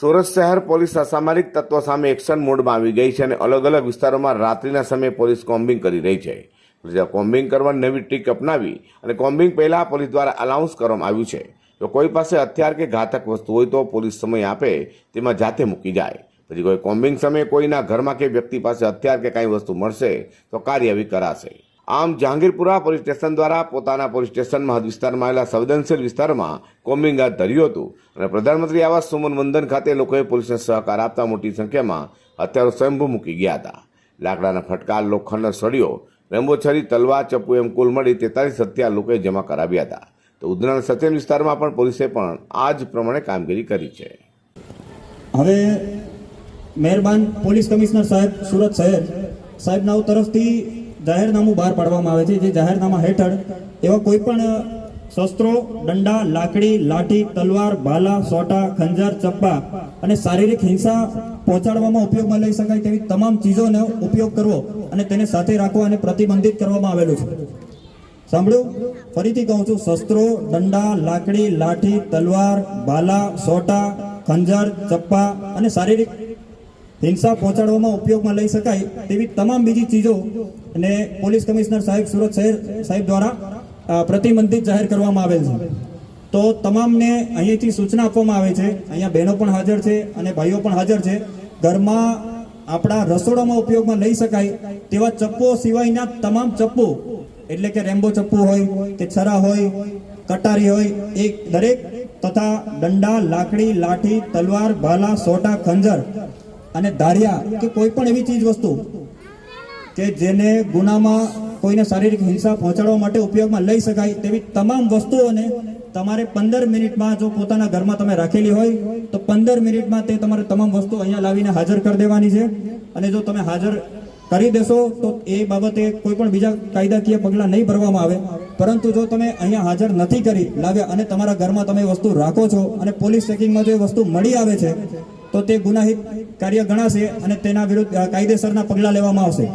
સુરત શહેર પોલીસ અસામરિક તત્વો સામે એક્શન મોડમાં આવી ગઈ છે અને અલગ અલગ વિસ્તારોમાં રાત્રિના સમયે પોલીસ કોમ્બિંગ કરી રહી છે. કોમ્બિંગ કરવાની નવી ટ્રીક અપનાવી અને કોમ્બિંગ પહેલા પોલીસ દ્વારા અનાઉન્સ કરવામાં આવ્યું છે. જો કોઈ પાસે હથિયાર કે ઘાતક વસ્તુ હોય તો પોલીસ સમય આપે તેમાં જાતે મૂકી જાય. પછી કોઈ કોમ્બિંગ સમયે કોઈના ઘરમાં કે વ્યક્તિ પાસે હથિયાર કે કાંઈ વસ્તુ મળશે તો કાર્યવાહી કરાશે. આમ જહાંગીરપુરા પોલીસ સ્ટેશન દ્વારા પોતાના પોલીસ સ્ટેશનમાં હદ વિસ્તારમાં આવેલા સંવેદનશીલ વિસ્તારમાં કોમ્બિંગ હાથ ધર્યું હતું અને પ્રધાનમંત્રી આવાસ સુમન વંદન ખાતે લોકોએ પોલીસને સહકાર આપતા મોટી સંખ્યામાં હથિયારો સ્વયંભૂ મૂકી ગયા હતા. લાકડાના ફટકા, લોખંડનો સળિયો, રેમ્બો છરી, તલવાર, ચપ્પુ એમ કુલ મળી 43 હથિયાર લોકોએ જમા કરાવ્યા હતા. તો ઉધનાના સચેન વિસ્તારમાં પણ પોલીસે પણ આ જ પ્રમાણે કામગીરી કરી છે. હવે મહેરબાન પોલીસ કમિશનર સાહેબ સુરત શહેર સાહેબના તરફથી જાહેરનામું બહાર પાડવામાં આવે છે. જે જાહેરનામા હેઠળ એવા કોઈ પણ શસ્ત્રો, દંડા, લાકડી, લાઠી, તલવાર, ભાલા, સોટા, ખંજર, ચપ્પા અને શારીરિક હિંસા પહોંચાડવામાં ઉપયોગમાં લઈ શકાય તેવી તમામ ચીજોનો ઉપયોગ કરવો અને તેને સાથે રાખવા અને પ્રતિબંધિત કરવામાં આવેલું છે. સાંભળ્યું? ફરીથી કહું છું, શસ્ત્રો, દંડા, લાકડી, લાઠી, તલવાર, ભાલા, સોટા, ખંજર, ચપ્પા અને શારીરિક હિંસા પહોંચાડવામાં ઉપયોગમાં લઈ શકાય તેવી તમામ બીજી ચીજો અને પોલીસ કમિશનર સાહેબ સુરત શહેર સાહેબ દ્વારા પ્રતિબંધિત જાહેર કરવામાં આવેલ છે. તો તમામને અહીંયાથી સૂચના આપવામાં આવે છે. અહીંયા બહેનો પણ હાજર છે અને ભાઈઓ પણ હાજર છે. ઘરમાં આપણા રસોડામાં ઉપયોગમાં લઈ શકાય તેવા ચપ્પુઓ સિવાયના તમામ ચપ્પુ, એટલે કે રેમ્બો ચપ્પુ હોય કે છરા હોય, કટારી હોય, એ દરેક તથા દંડા, લાકડી, લાઠી, તલવાર, ભાલા, સોટા, ખંજર અને ધારિયા કે કોઈ પણ એવી ચીજ વસ્તુ કે જેને ગુનામાં કોઈને શારીરિક હિંસા પહોંચાડવા માટે ઉપયોગમાં લઈ શકાય તેવી તમામ વસ્તુઓને તમારે 15 મિનિટમાં, જો પોતાના ઘરમાં તમે રાખેલી હોય તો 15 મિનિટમાં તે તમારે તમામ વસ્તુ અહીંયા લાવીને હાજર કરી દેવાની છે. અને જો તમે હાજર કરી દેશો તો એ બાબતે કોઈ પણ બીજા કાયદાકીય પગલાં નહીં ભરવામાં આવે. પરંતુ જો તમે અહીંયા હાજર નથી કરી લાવ્યા અને તમારા ઘરમાં તમે વસ્તુ રાખો છો અને પોલીસ ચેકિંગમાં જો એ વસ્તુ મળી આવે છે તો તે ગુનાહિત કાર્ય ગણાશે અને તેના વિરુદ્ધ કાયદેસરના પગલાં લેવામાં આવશે.